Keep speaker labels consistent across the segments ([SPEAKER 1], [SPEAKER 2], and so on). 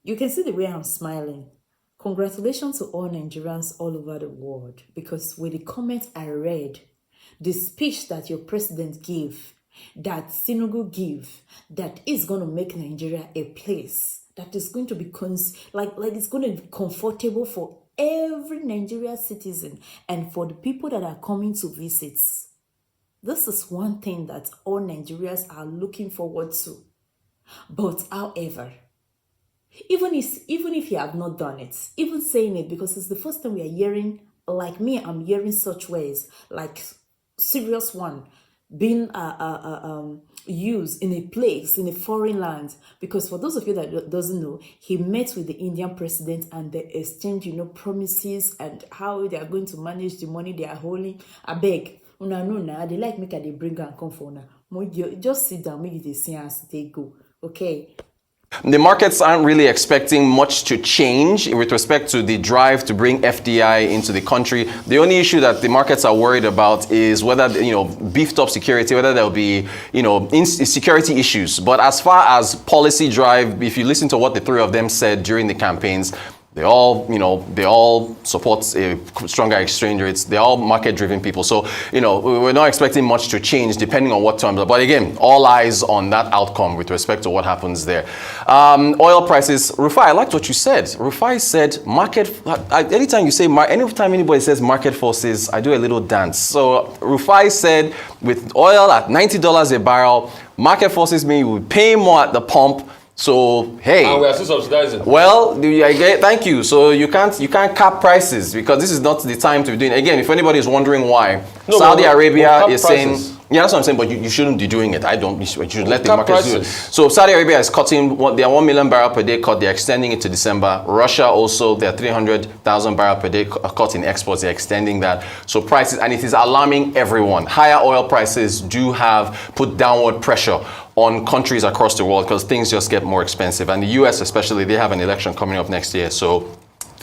[SPEAKER 1] You can see the way I'm smiling. Congratulations to all Nigerians all over the world, because with the comments I read, the speech that your president gave, that T1nubu gave, that is going to make Nigeria a place that is going to be like it's going to be comfortable for every Nigerian citizen and for the people that are coming to visit. This is one thing that all Nigerians are looking forward to. But however, even if you have not done it, even saying it, because it's the first time we are hearing, like me, I'm hearing such ways, like serious one, being used in a place, in a foreign land. Because for those of you that doesn't know, he met with the Indian president and they exchanged, promises and how they are going to manage the money they are holding. I beg, they like make they bring and come for now. Just sit down, make it see as they go. Okay.
[SPEAKER 2] The markets aren't really expecting much to change with respect to the drive to bring FDI into the country. The only issue that the markets are worried about is whether, beefed up security, whether there'll be, security issues. But as far as policy drive, if you listen to what the three of them said during the campaigns, they all support a stronger exchange rates. They're all market-driven people. So, we're not expecting much to change depending on what terms. But again, all eyes on that outcome with respect to what happens there. Oil prices. Rufai, I liked what you said. Rufai said anytime anybody says market forces, I do a little dance. So Rufai said with oil at $90 a barrel, market forces mean you would pay more at the pump. So hey,
[SPEAKER 3] and we are still subsidizing.
[SPEAKER 2] Well, thank you. So you can't cap prices because this is not the time to be doing it. Again, if anybody is wondering why, Saudi Arabia is saying, yeah, that's what I'm saying, but you shouldn't be doing it. You should let the market do it. So Saudi Arabia is cutting their 1 million barrel per day cut. They're extending it to December. Russia also, their 300,000 barrel per day cut in exports. They're extending that. So prices, and it is alarming everyone. Higher oil prices do have put downward pressure on countries across the world because things just get more expensive. And the US especially, they have an election coming up next year. So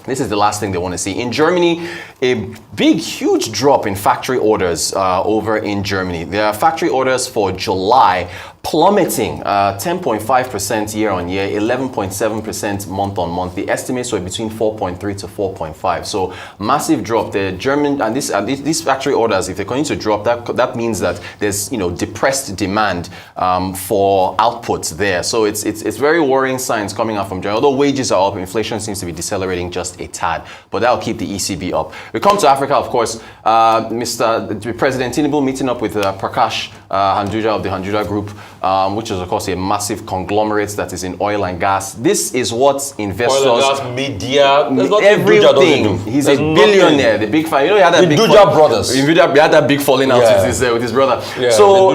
[SPEAKER 2] this is the last thing they want to see. In Germany, a huge drop in factory orders over in Germany. There are factory orders for July plummeting 10.5% year on year, 11.7% month on month. The estimates were between 4.3 to 4.5. So massive drop. The German and these factory orders, if they continue to drop, that means that there's depressed demand for outputs there. So it's very worrying signs coming out from Germany. Although wages are up, inflation seems to be decelerating just a tad, but that'll keep the ECB up. We come to Africa, of course. Mr. President T1nubu meeting up with Prakash Hanjuja of the Hanjuja Group, which is of course a massive conglomerate that is in oil and gas. This is what investors,
[SPEAKER 3] oil and gas, media,
[SPEAKER 2] everything. He's a billionaire, the big fan. He had that big
[SPEAKER 3] brothers.
[SPEAKER 2] He had that big falling out with his brother.
[SPEAKER 3] Yeah,
[SPEAKER 2] so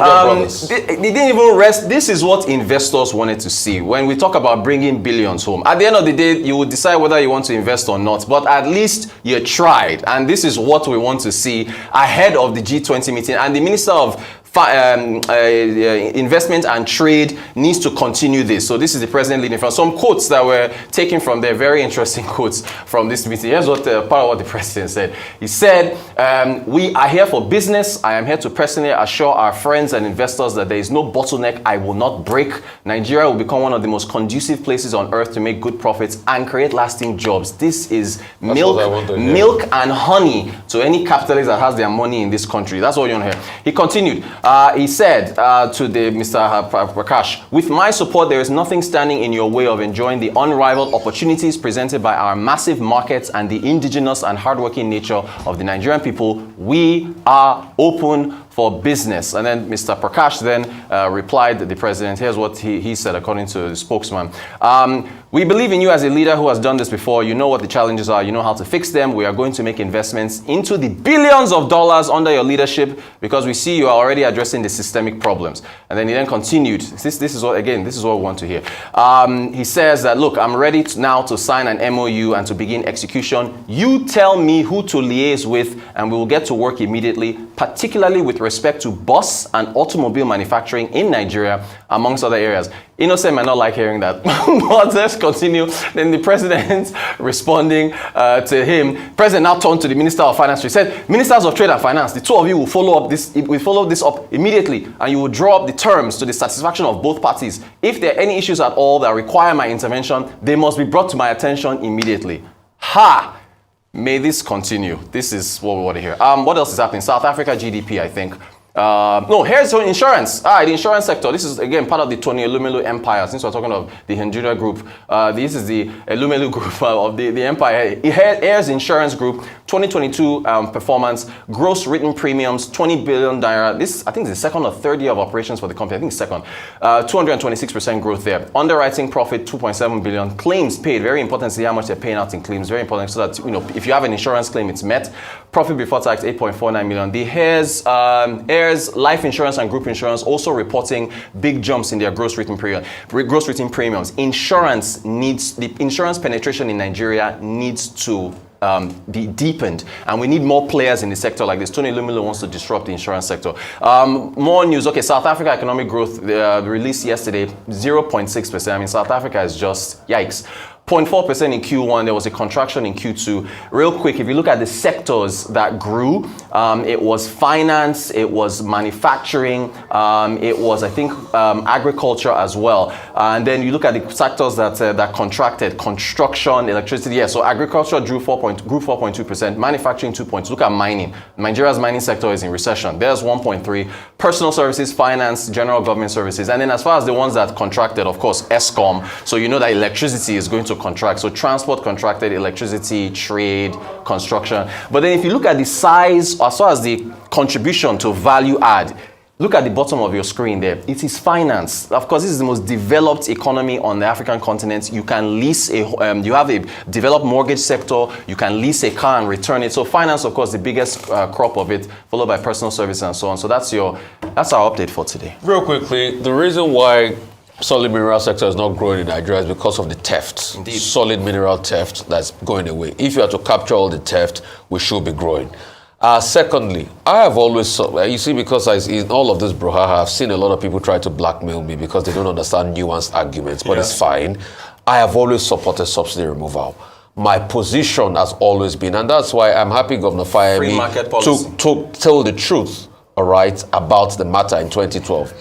[SPEAKER 2] they didn't even rest. This is what investors wanted to see when we talk about bringing billions home. At the end of the day, you will decide whether you want to invest or not, but at least you tried, and this is what we want to see ahead of the G20 meeting. And the Minister of Investment and Trade needs to continue this. So this is the president leading from some quotes that were taken from there, very interesting quotes from this meeting. Here's what part of what the president said. He said, we are here for business. I am here to personally assure our friends and investors that there is no bottleneck I will not break. Nigeria will become one of the most conducive places on earth to make good profits and create lasting jobs. This is milk and honey to any capitalist that has their money in this country. That's what you want to hear. He continued. He said to the Mr. Prakash, with my support, there is nothing standing in your way of enjoying the unrivaled opportunities presented by our massive markets and the indigenous and hardworking nature of the Nigerian people. We are open for business. And then Mr. Prakash then replied to the president. Here's what he said, according to the spokesman. We believe in you as a leader who has done this before. You know what the challenges are. You know how to fix them. We are going to make investments into the billions of dollars under your leadership because we see you are already addressing the systemic problems. And then he then continued. This is what we want to hear. He says that, look, I'm ready now to sign an MOU and to begin execution. You tell me who to liaise with and we will get to work immediately. particularly with respect to bus and automobile manufacturing in Nigeria, amongst other areas. Innocent might not like hearing that, but let's continue. Then the president responding to him, president now turned to the Minister of Finance. He said, Ministers of Trade and Finance, the two of you will follow this up immediately, and you will draw up the terms to the satisfaction of both parties. If there are any issues at all that require my intervention, they must be brought to my attention immediately. Ha! May this continue. This is what we want to hear. What else is happening? South Africa GDP, I think. No, here's insurance. The insurance sector. This is, again, part of the T1nubu empire. Since we're talking of the Nigerian group, this is the Elumelu group of the empire. Here's Insurance Group, 2022 performance, gross written premiums, 20 billion naira. This, I think, is the second or third year of operations for the company. I think it's second. 226% growth there. Underwriting profit, 2.7 billion. Claims paid. Very important to see how much they're paying out in claims. Very important so that, if you have an insurance claim, it's met. Profit before tax, 8.49 million. The Heirs Life Insurance and Group Insurance also reporting big jumps in their gross written premiums. The insurance penetration in Nigeria needs to be deepened, and we need more players in the sector like this. T1nubu wants to disrupt the insurance sector. More news. Okay, South Africa economic growth released yesterday, 0.6%. I mean, South Africa is just yikes. 0.4% in Q1, there was a contraction in Q2. Real quick, if you look at the sectors that grew, it was finance, it was manufacturing, it was, I think, agriculture as well. And then you look at the sectors that contracted, construction, electricity. Yeah, so agriculture grew 4.2%, manufacturing 2.2%. Look at mining. Nigeria's mining sector is in recession. There's 1.3%. Personal services, finance, general government services. And then as far as the ones that contracted, of course, Eskom. So you know that electricity is going to contract. So transport contracted, electricity, trade, construction. But then if you look at the size as far as the contribution to value add, look at the bottom of your screen there. It is finance. Of course, this is the most developed economy on the African continent. You can lease you have a developed mortgage sector. You can lease a car and return it. So finance, of course, the biggest crop of it, followed by personal services and so on. So that's our update for today.
[SPEAKER 3] Real quickly, the reason why solid mineral sector is not growing in Nigeria is because of the theft.
[SPEAKER 2] Indeed. Solid
[SPEAKER 3] Mineral theft that's going away. If you are to capture all the theft, we should be growing. Secondly, I have always, you see, because in all of this brouhaha, I've seen a lot of people try to blackmail me because they don't understand nuanced arguments, but it's fine. I have always supported subsidy removal. My position has always been, and that's why I'm happy Governor Fayemi to tell the truth, all right, about the matter in 2012.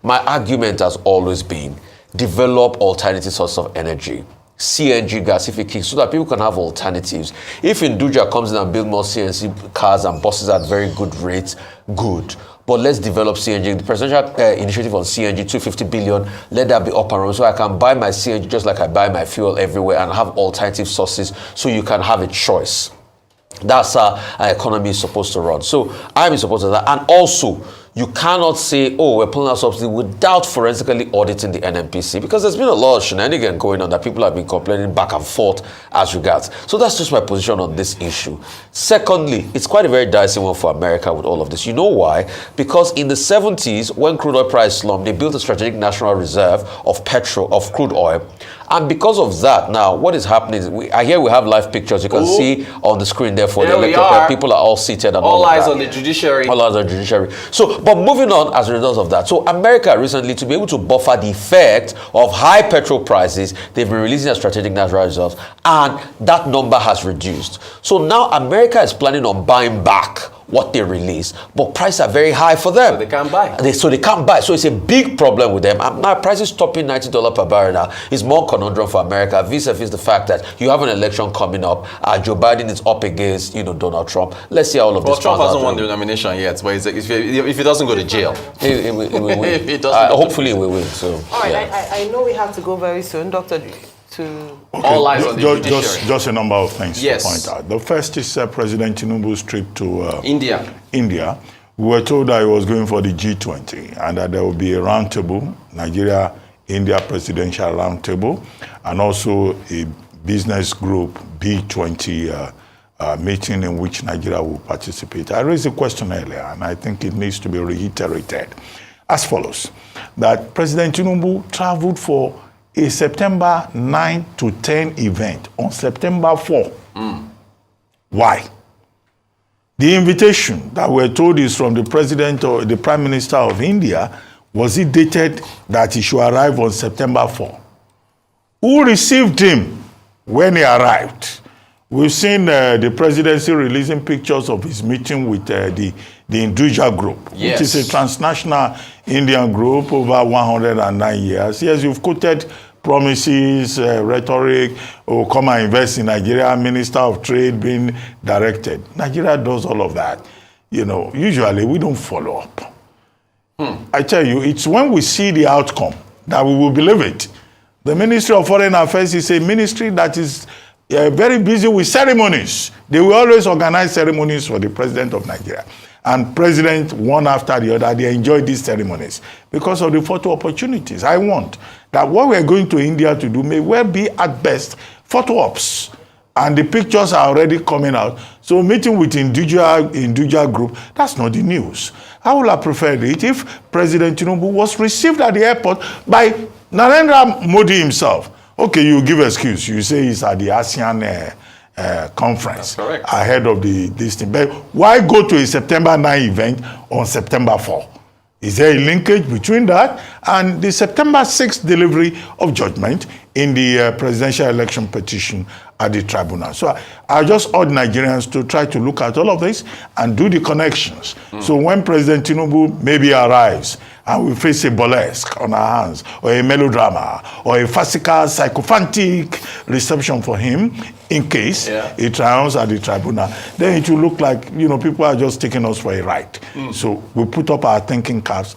[SPEAKER 3] My argument has always been develop alternative sources of energy. CNG gas, if it kicks, so that people can have alternatives. If Induja comes in and build more CNG cars and buses at very good rates, good. But let's develop CNG. The presidential initiative on CNG, 250 billion, let that be up and running so I can buy my CNG just like I buy my fuel everywhere and have alternative sources so you can have a choice. That's how our economy is supposed to run. So I'm in support of that. And also, you cannot say, oh, we're pulling out subsidy without forensically auditing the NNPC, because there's been a lot of shenanigans going on that people have been complaining back and forth as regards. So that's just my position on this issue. Secondly, it's quite a very dicey one for America with all of this. You know why? Because in the 70s, when crude oil price slumped, they built a strategic national reserve of crude oil. And because of that, now, what is happening is, we have live pictures. You can see on the screen there for the elected people are all seated and all
[SPEAKER 2] eyes on the judiciary.
[SPEAKER 3] All eyes on the judiciary. So, but moving on as a result of that. So America recently, to be able to buffer the effect of high petrol prices, they've been releasing a strategic natural reserves, and that number has reduced. So now America is planning on buying back what they release, but prices are very high for them.
[SPEAKER 2] So they can't buy.
[SPEAKER 3] They can't buy. So it's a big problem with them. And now prices topping $90 per barrel now is more conundrum for America, vis-a-vis the fact that you have an election coming up. Joe Biden is up against, Donald Trump. Let's see how all of this.
[SPEAKER 2] Trump hasn't won the nomination yet, but if he doesn't go to jail,
[SPEAKER 3] hopefully we will. So,
[SPEAKER 4] all right, yeah. I know we have to go very soon, Dr.
[SPEAKER 2] All eyes on the judiciary.
[SPEAKER 5] Just a number of things to point out. The first is President Tinubu's trip to India. We were told that he was going for the G20 and that there will be a roundtable, Nigeria-India presidential roundtable, and also a business group B20 meeting in which Nigeria will participate. I raised a question earlier, and I think it needs to be reiterated as follows: that President Tinubu traveled for a September 9 to 10 event on September 4. Why? The invitation that we're told is from the president or the prime minister of India, was it dated that he should arrive on September 4? Who received him when he arrived? We've seen the presidency releasing pictures of his meeting with the Hinduja group,
[SPEAKER 2] yes,
[SPEAKER 5] which is a transnational Indian group over 109 years. Yes, you've quoted promises, rhetoric, or come and invest in Nigeria, Minister of Trade being directed. Nigeria does all of that. You know, usually we don't follow up. I tell you, it's when we see the outcome that we will believe it. The Ministry of Foreign Affairs is a ministry that is very busy with ceremonies. They will always organize ceremonies for the president of Nigeria. And president, one after the other, they enjoy these ceremonies because of the photo opportunities. I want that what we're going to India to do may well be at best photo ops. And the pictures are already coming out. So meeting with Hinduja group, that's not the news. I would have preferred it if President T1nubu was received at the airport by Narendra Modi himself. Okay, you give excuse. You say he's at the ASEAN conference ahead of this thing. But why go to a September 9 event on September 4? Is there a linkage between that and the September 6 delivery of judgment in the presidential election petition at the tribunal? So I just urge Nigerians to try to look at all of this and do the connections. So when President T1nubu maybe arrives and we face a burlesque on our hands, or a melodrama, or a farcical, sycophantic reception for him, in case he triumphs at the tribunal, then it will look like, you know, people are just taking us for a ride. So we put up our thinking caps,